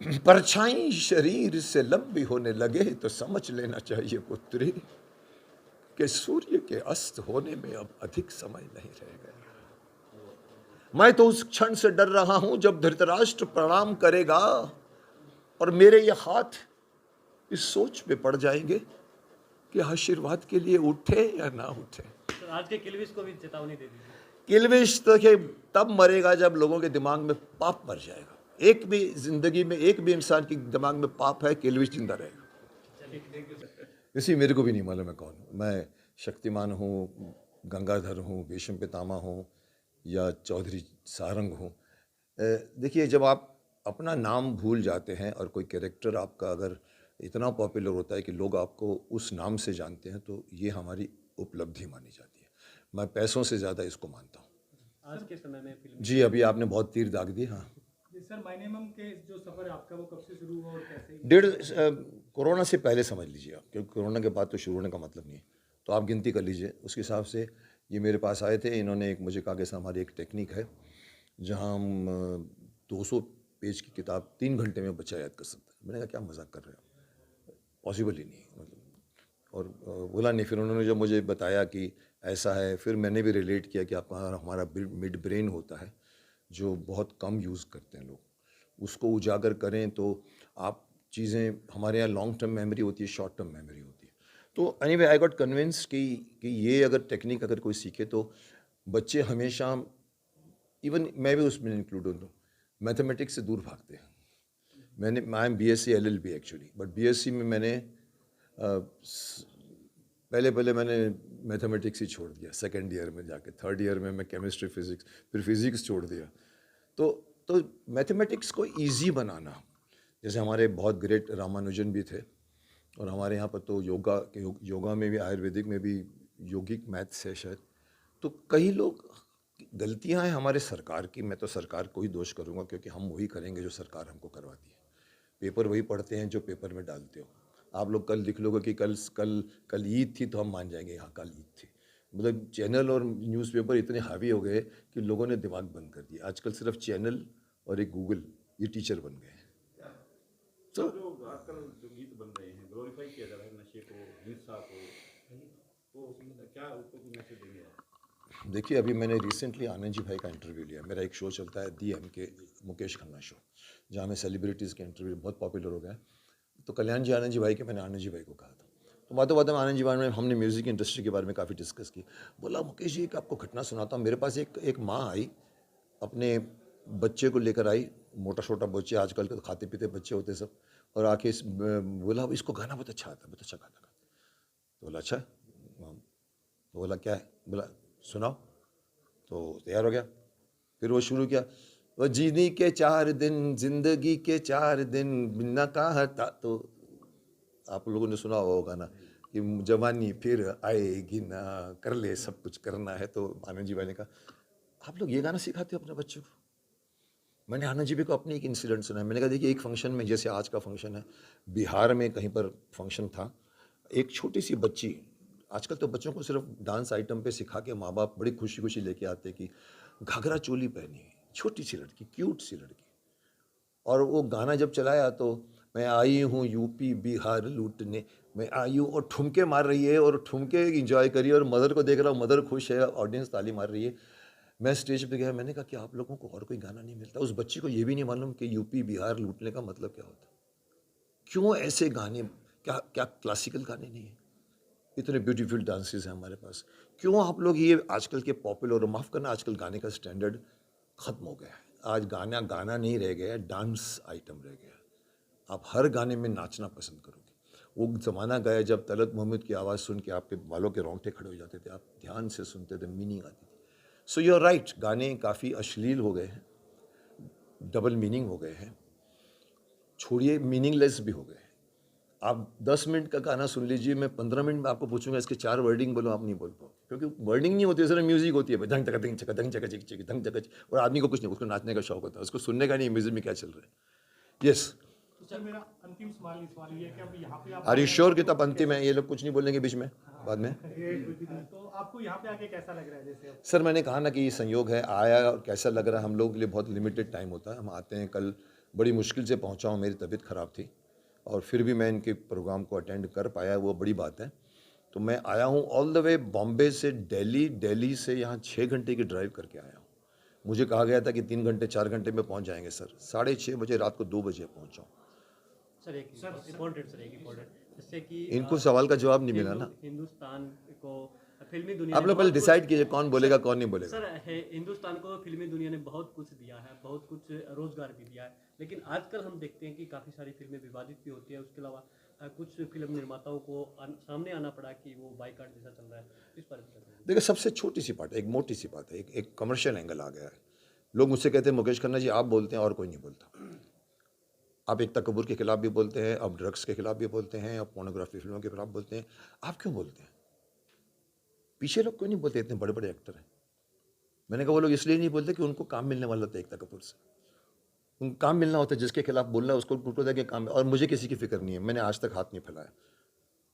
परछाई शरीर से लंबी होने लगे तो समझ लेना चाहिए पुत्री कि सूर्य के अस्त होने में अब अधिक समय नहीं रह गया। मैं तो उस क्षण से डर रहा हूं जब धृतराष्ट्र प्रणाम करेगा और मेरे ये हाथ इस सोच में पड़ जाएंगे कि आशीर्वाद के लिए उठे या ना उठे। तो आज के किल्विश को भी चेतावनी दे दीजिए। किल्विश तो तब मरेगा जब लोगों के दिमाग में पाप मर जाएगा। एक भी जिंदगी में एक भी इंसान के दिमाग में पाप है, किल्विश जिंदा रहेगा। इसी मेरे को भी नहीं मालूम है कौन। मैं शक्तिमान हूँ, गंगाधर हूँ, भीष्म पितामह हूँ या चौधरी सारंग हूँ। देखिए, जब आप अपना नाम भूल जाते हैं और कोई कैरेक्टर आपका अगर इतना पॉपुलर होता है कि लोग आपको उस नाम से जानते हैं, तो ये हमारी उपलब्धि मानी जाती है। मैं पैसों से ज़्यादा इसको मानता हूँ। आज के समय में फिल्म जी, अभी आपने बहुत तीर दाग दिए। हाँ सर, माइनिमम के जो सफर है आपका वो कब से शुरू हुआ और कैसे? डेढ़ कोरोना से पहले समझ लीजिए आप, क्योंकि कोरोना के बाद तो शुरू होने का मतलब नहीं है। तो आप गिनती कर लीजिए उस हिसाब से। ये मेरे पास आए थे, इन्होंने एक मुझे कहा कि सर हमारी एक टेक्निक है जहाँ हम 200 पेज की किताब 3 घंटे में बच्चा याद कर सकता है। मैंने कहा क्या मजाक कर रहे हो, पॉसिबल ही नहीं है मतलब। और बोला नहीं। फिर उन्होंने जब मुझे बताया कि ऐसा है, फिर मैंने भी रिलेट किया कि आपका हमारा मिड ब्रेन होता है जो बहुत कम यूज़ करते हैं लोग, उसको उजागर करें तो आप चीज़ें, हमारे यहाँ लॉन्ग टर्म मेमोरी होती है, शॉर्ट टर्म मेमोरी होती है। तो एनीवे आई गॉट कन्विंस्ड कि ये अगर टेक्निक अगर कोई सीखे तो बच्चे हमेशा, इवन मैं भी उसमें इंक्लूड हूँ, मैथमेटिक्स से दूर भागते हैं। I am BSc LLB actually, but BSc में मैंने पहले मैंने मैथमेटिक्स ही छोड़ दिया। सेकेंड ईयर में जाके, थर्ड ईयर में मैं केमिस्ट्री फिज़िक्स, फिर फिज़िक्स छोड़ दिया। तो मैथमेटिक्स को इजी बनाना, जैसे हमारे बहुत ग्रेट रामानुजन भी थे, और हमारे यहाँ पर तो योगा में भी, आयुर्वेदिक में भी योगिक मैथ्स है शायद। तो कई लोग, गलतियाँ हैं हमारे सरकार की। मैं तो सरकार को ही दोष करूँगा, क्योंकि हम वही करेंगे जो सरकार हमको करवाती है। पेपर वही पढ़ते हैं जो पेपर में डालते हो। आप लोग कल लिख लोगे कि कल कल कल ईद थी, तो हम मान जाएंगे हाँ कल ईद थी। मतलब चैनल और न्यूज़पेपर इतने हावी हो गए कि लोगों ने दिमाग बंद कर दिया। आजकल सिर्फ चैनल और एक गूगल, ये टीचर बन गए हैं। तो जो आजकल जो गीत बन रहे हैं, ग्लोरीफाई किया जा रहा है नशे को, हिंसा को, तो उसमें क्या उसको मैसेज देंगे आप? देखिए, अभी मैंने रिसेंटली आनंद जी भाई का इंटरव्यू लिया। मेरा एक शो चलता है दी MK मुकेश खन्ना शो, जहाँ मैं सेलिब्रिटीज़ के इंटरव्यू, बहुत पॉपुलर हो गया। तो कल्याण जी आनंद जी भाई के, मैंने आनंद जी भाई को कहा था। तो बातों बातों में आनंद जी भाई में हमने म्यूज़िक इंडस्ट्री के बारे में काफ़ी डिस्कस की। बोला मुकेश जी, एक आपको घटना सुनाता हूँ। मेरे पास एक माँ आई, अपने बच्चे को लेकर आई, मोटा छोटा बच्चे, आजकल के खाते पीते बच्चे होते सब, और आके बोला इसको गाना बहुत अच्छा आता है, बहुत अच्छा गाना गाता है। तो बोला अच्छा। तो बोला क्या है? बोला सुनाओ। तो तैयार हो गया। फिर वो शुरू किया, वो जीने के 4 दिन, जिंदगी के 4 दिन, बिना कहा था। तो आप लोगों ने सुना होगा गाना कि जवानी फिर आएगी ना, कर ले सब कुछ करना है। तो आनंद जी भाई ने कहा आप लोग ये गाना सिखाते हो अपने बच्चों को? मैंने आनंद जी भाई को अपनी एक इंसिडेंट सुना है। मैंने कहा देखिए, एक फंक्शन में, जैसे आज का फंक्शन है, बिहार में कहीं पर फंक्शन था, एक छोटी सी बच्ची, आजकल तो बच्चों को सिर्फ डांस आइटम पे सिखा के माँ बाप बड़ी खुशी खुशी लेके आते कि घाघरा चोली पहनी है, छोटी सी लड़की, क्यूट सी लड़की। और वो गाना जब चलाया तो मैं आई हूँ यूपी बिहार लूटने, मैं आई हूँ, और ठुमके मार रही है, और ठुमके इंजॉय करिए, और मदर को देख रहा हूँ, मदर खुश है, ऑडियंस ताली मार रही है। मैं स्टेज पे गया, मैंने कहा कि आप लोगों को और कोई गाना नहीं मिलता? उस बच्ची को ये भी नहीं मालूम कि यूपी बिहार लूटने का मतलब क्या होता? क्यों ऐसे गाने? क्या क्या क्लासिकल गाने नहीं है? इतने ब्यूटीफुल डांसेस हैं हमारे पास। क्यों आप लोग ये आजकल के पॉपुलर, और माफ़ करना, आजकल गाने का स्टैंडर्ड ख़त्म हो गया है। आज गाना गाना नहीं रह गया, डांस आइटम रह गया। आप हर गाने में नाचना पसंद करोगे। वो ज़माना गया जब तलत मोहम्मद की आवाज़ सुन के आपके बालों के रोंगटे खड़े हो जाते थे, आप ध्यान से सुनते थे, मीनिंग आती थी। सो यू आर राइट, गाने काफ़ी अश्लील हो गए हैं, डबल मीनिंग हो गए हैं, छोड़िए मीनिंगलेस भी हो गए हैं। आप 10 मिनट का गाना सुन लीजिए, मैं 15 मिनट में आपको पूछूंगा इसके 4 वर्डिंग बोलो, आप नहीं बोल पाओ, क्योंकि वर्डिंग नहीं होती है, सिर्फ म्यूजिक होती है, धंग चक धंग चक धंग चक चिक चिक धंग चक, और आदमी को कुछ नहीं, उसको नाचने का शौक होता है, उसको सुनने का नहीं म्यूजिक में क्या चल रहा है। यस, तो सर, मेरा अंतिम सवाल ये है कि अब यहाँ पे आप आर यू श्योर कि तब अंतिम है? ये लोग कुछ नहीं बोलेंगे बीच में, बाद में। तो आपको यहाँ पे आके कैसा लग रहा है? जैसे सर मैंने कहा ना कि ये संयोग है, आया और कैसा लग रहा है, हम लोगों के लिए बहुत लिमिटेड टाइम होता है। हम आते हैं, कल बड़ी मुश्किल से पहुंचा हूं, मेरी तबीयत ख़राब थी और फिर भी मैं इनके प्रोग्राम को अटेंड कर पाया, वो बड़ी बात है। तो मैं आया हूं ऑल द वे बॉम्बे से दिल्ली, दिल्ली से यहाँ 6 घंटे की ड्राइव करके आया हूँ। मुझे कहा गया था कि 3 घंटे 4 घंटे में पहुंच जाएंगे सर, 6:30 बजे रात को 2 बजे पहुंचा हूँ। सर एक इम्पोर्टेंट जैसे कि इनको सवाल का जवाब नहीं मिला ना। हिंदुस्तान को फिल्मी दुनिया आप ने लोग पहले बहुत कुछ- डिसाइड कीजिए कौन बोलेगा कौन नहीं बोलेगा। सर हिंदुस्तान को फिल्मी दुनिया ने बहुत कुछ दिया है, बहुत कुछ रोजगार भी दिया है, लेकिन आजकल हम देखते हैं कि काफ़ी सारी फिल्में विवादित भी होती है। उसके अलावा कुछ फिल्म निर्माताओं को सामने आना पड़ा कि वो बाइकाट जैसा चल रहा है। इस पर क्या कहेंगे? देखिए सबसे छोटी सी बात है, एक मोटी सी बात है, एक कमर्शियल एंगल आ गया है। लोग मुझसे कहते हैं मुकेश खन्ना जी आप बोलते हैं और कोई नहीं बोलता। आप एकता कपूर के खिलाफ भी बोलते हैं, अब ड्रग्स के खिलाफ भी बोलते हैं, अब पोर्नोग्राफी फिल्मों के खिलाफ बोलते हैं, आप क्यों बोलते हैं? पीछे लोग क्यों नहीं बोलते? इतने बड़े बड़े एक्टर हैं। मैंने कहा वो लोग इसलिए नहीं बोलते कि उनको काम मिलने वाला था एकता कपूर से। उनको काम मिलना होता है, जिसके खिलाफ बोलना है उसको टूटो देके काम। और मुझे किसी की फिक्र नहीं है, मैंने आज तक हाथ नहीं फैलाया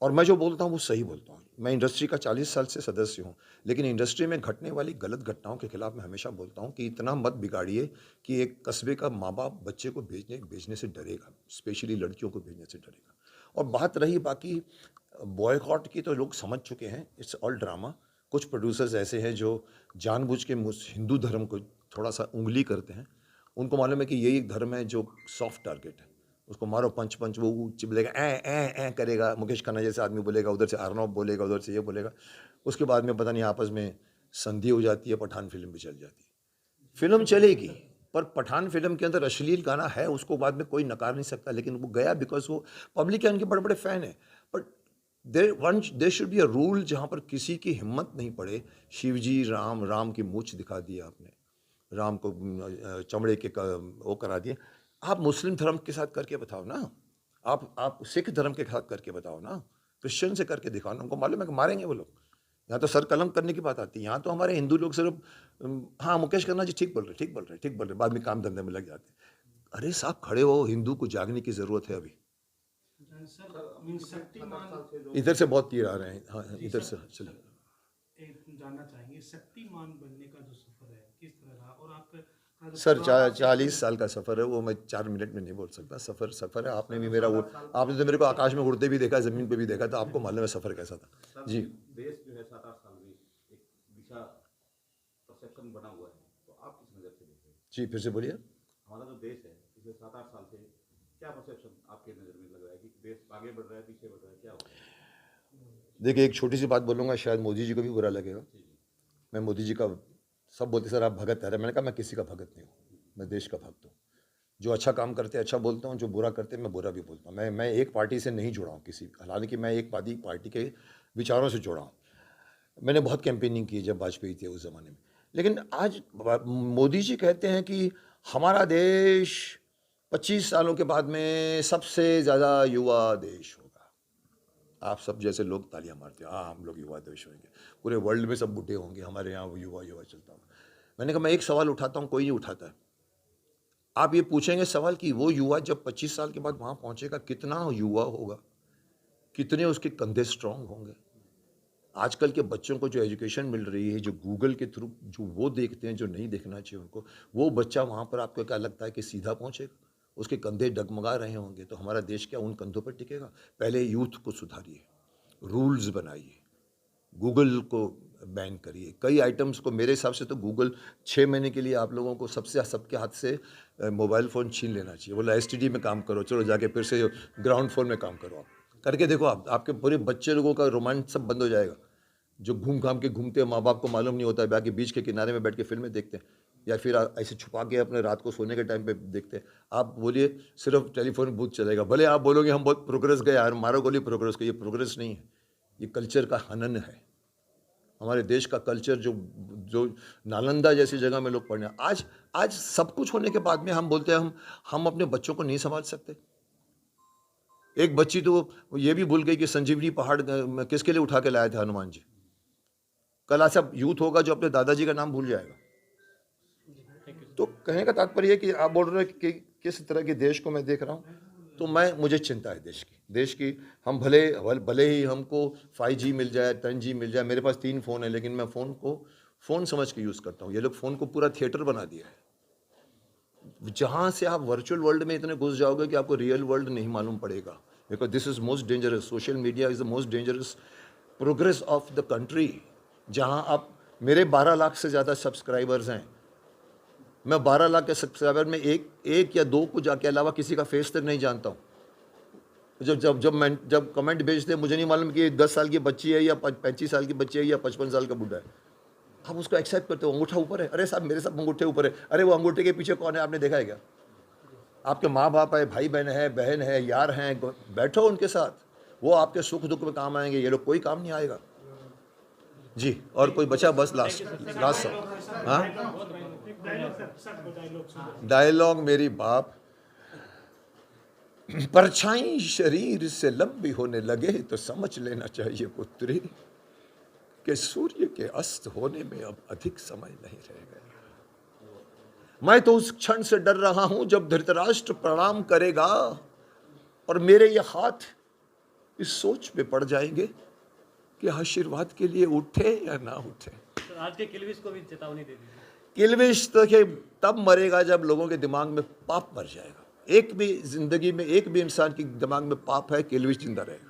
और मैं जो बोलता हूँ वो सही बोलता हूँ। मैं इंडस्ट्री का 40 साल से सदस्य हूँ, लेकिन इंडस्ट्री में घटने वाली गलत घटनाओं के खिलाफ मैं हमेशा बोलता हूँ कि इतना मत बिगाड़िए कि एक कस्बे का माँ बाप बच्चे को भेजने से डरेगा, स्पेशली लड़कियों को भेजने से डरेगा। और बात रही बाकी बॉयकॉट की, तो लोग समझ चुके हैं, इट्स ऑल ड्रामा। कुछ प्रोड्यूसर्स ऐसे हैं जो जानबूझ के हिंदू धर्म को थोड़ा सा उंगली करते हैं। उनको मालूम है कि यही एक धर्म है जो सॉफ्ट टारगेट है, उसको मारो पंच पंच, वो चिपलेगा, ए करेगा, मुकेश खन्ना जैसे आदमी बोलेगा, उधर से अर्नब बोलेगा, उधर से ये बोलेगा। उसके बाद में पता नहीं आपस में संधि हो जाती है, पठान फिल्म भी चल जाती है। फिल्म चलेगी पर पठान फिल्म के अंदर अश्लील गाना है, उसको बाद में कोई नकार नहीं सकता, लेकिन वो गया बिकॉज वो पब्लिक के उनके बड़े बड़े फ़ैन है। But there should be a rule जहाँ पर किसी की हिम्मत नहीं पड़े। शिवजी राम की मूछ दिखा दी आपने, राम को चमड़े के वो करा दिए। आप मुस्लिम धर्म के साथ करके बताओ ना, आप सिख धर्म के साथ करके बताओ ना, क्रिश्चियन से करके दिखाओ ना। उनको मालूम है कि मारेंगे वो लोग। यहाँ तो सर कलम करने की बात आती है। यहाँ तो हमारे हिंदू लोग सिर्फ हाँ मुकेश खन्ना जी ठीक बोल रहे, बाद में काम धंधे में लग जाते। अरे साहब खड़े हो, हिंदू को जागने की ज़रूरत है अभी। इधर से बहुत तीर आ रहे हैं, हाँ इधर से चलिए। जानना चाहेंगे शक्तिमान बनने का जो सफर है किस तरह रहा और आपका सर 40 साल का सफ़र है, वो मैं 4 मिनट में नहीं बोल सकता। सफ़र है। आपने भी मेरा वो, आपने तो मेरे को आकाश में उड़ते भी देखा, ज़मीन पे भी देखा, तो आपको मालूम है सफ़र कैसा था जी। देश जो है 7-8 साल में एक दिशा परसेप्शन बना हुआ है, तो आप किस नज़र से देखते हैं? जी फिर से बोलिए। हमारा जो देश है पिछले 7-8 साल से क्या परसेप्शन आपके नज़र में लग रहा है कि देश आगे बढ़ रहा है, पीछे बढ़ रहा है, क्या हो रहा है? देखिए एक छोटी सी बात बोलूँगा, शायद मोदी जी को भी बुरा लगेगा। मैं मोदी जी का, सब बोलते सर आप भगत है, मैंने कहा मैं किसी का भगत नहीं हूँ, मैं देश का भक्त हूँ। जो अच्छा काम करते हैं अच्छा बोलता हूँ, जो बुरा करते हैं मैं बुरा भी बोलता हूँ। मैं एक पार्टी से नहीं जुड़ा हूँ किसी, हालांकि मैं एक पार्टी के विचारों से जुड़ा हूँ। मैंने बहुत कैंपेनिंग की जब वाजपेयी थे उस ज़माने में। लेकिन आज मोदी जी कहते हैं कि हमारा देश 25 सालों के बाद में सबसे ज़्यादा युवा देश होगा। आप सब जैसे लोग तालियां मारते हैं, हाँ हम लोग युवा देश होंगे, पूरे वर्ल्ड में सब बूढ़े होंगे, हमारे यहाँ वो युवा चलता होगा। मैंने कहा मैं एक सवाल उठाता हूँ, कोई नहीं उठाता है। आप ये पूछेंगे सवाल कि वो युवा जब 25 साल के बाद वहाँ पहुँचेगा, कितना युवा होगा, कितने उसके कंधे स्ट्रांग होंगे। आजकल के बच्चों को जो एजुकेशन मिल रही है, जो गूगल के थ्रू जो वो देखते हैं, जो नहीं देखना चाहिए उनको, वो बच्चा वहाँ पर आपको क्या लगता है कि सीधा पहुँचेगा? उसके कंधे डगमगा रहे होंगे। तो हमारा देश क्या उन कंधों पर टिकेगा? पहले यूथ को सुधारिए, रूल्स बनाइए, गूगल को बैन करिए। कई आइटम्स को, मेरे हिसाब से तो गूगल 6 महीने के लिए आप लोगों को सबके हाथ से मोबाइल फ़ोन छीन लेना चाहिए। बोला एसटीडी में काम करो, चलो जाके फिर से ग्राउंड फोन में काम करो। आप करके देखो, आप आपके पूरे बच्चे लोगों का रोमांच सब बंद हो जाएगा। जो घूम के घूमते हैं, माँ बाप को मालूम नहीं होता है, बाकी बीच के किनारे में बैठ के फिल्में देखते हैं, या फिर ऐसे छुपा के अपने रात को सोने के टाइम पे देखते हैं। आप बोलिए सिर्फ टेलीफोन बूथ चलेगा, भले आप बोलोगे हम बहुत प्रोग्रेस गए यार, मारो गोली प्रोग्रेस को, ये प्रोग्रेस नहीं है, ये कल्चर का हनन है। हमारे देश का कल्चर जो नालंदा जैसी जगह में लोग पढ़ने, आज सब कुछ होने के बाद में हम बोलते हैं हम अपने बच्चों को नहीं संभाल सकते। एक बच्ची तो ये भी भूल गई कि संजीवनी पहाड़ किसके लिए उठा के लाए थे हनुमान जी। कल ऐसा यूथ होगा जो अपने दादाजी का नाम भूल जाएगा। तो कहने का तात्पर्य है कि आप बोल रहे हैं कि किस तरह के देश को मैं देख रहा हूँ, तो मुझे चिंता है देश की। हम भले ही हमको 5G मिल जाए, 10G मिल जाए, मेरे पास 3 फ़ोन है, लेकिन मैं फ़ोन को फ़ोन समझ के यूज़ करता हूँ। ये लोग फ़ोन को पूरा थिएटर बना दिया है। जहाँ से आप वर्चुअल वर्ल्ड में इतने घुस जाओगे कि आपको रियल वर्ल्ड नहीं मालूम पड़ेगा, because this is most dangerous. Social media is the most dangerous progress of the country. जहाँ आप, मेरे 12 लाख से ज़्यादा सब्सक्राइबर्स हैं, मैं 12 लाख के सब्सक्राइबर में एक या दो को जाके अलावा किसी का फेस तक नहीं जानता हूँ। जब कमेंट भेजते मुझे नहीं मालूम कि 10 साल की बच्ची है या 35 साल की बच्ची है या 55 साल का बुढ़ा है, आप उसको एक्सेप्ट करते हो। अंगूठा ऊपर है, अरे साहब मेरे सब अंगूठे ऊपर है, अरे वो अंगूठे के पीछे कौन है आपने देखा है क्या? आपके माँ बाप है, भाई बहन है, यार हैं, बैठो उनके साथ, वो आपके सुख दुख में काम आएंगे, ये लोग कोई काम नहीं आएगा जी। और कोई बचा बस लास्ट हाँ डायलॉग, मेरी बाप, परछाई शरीर से लंबी होने लगे तो समझ लेना चाहिए पुत्री कि सूर्य के अस्त होने में अब अधिक समय नहीं रह गया। मैं तो उस क्षण से डर रहा हूं जब धृतराष्ट्र प्रणाम करेगा और मेरे ये हाथ इस सोच में पड़ जाएंगे कि आशीर्वाद के लिए उठे या ना उठे। तो आज के किल्विश को भी चेतावनी दे दीजिए। किल्विश तो तब मरेगा जब लोगों के दिमाग में पाप मर जाएगा। एक भी जिंदगी में एक भी इंसान के दिमाग में पाप है, किल्विश जिंदा रहेगा।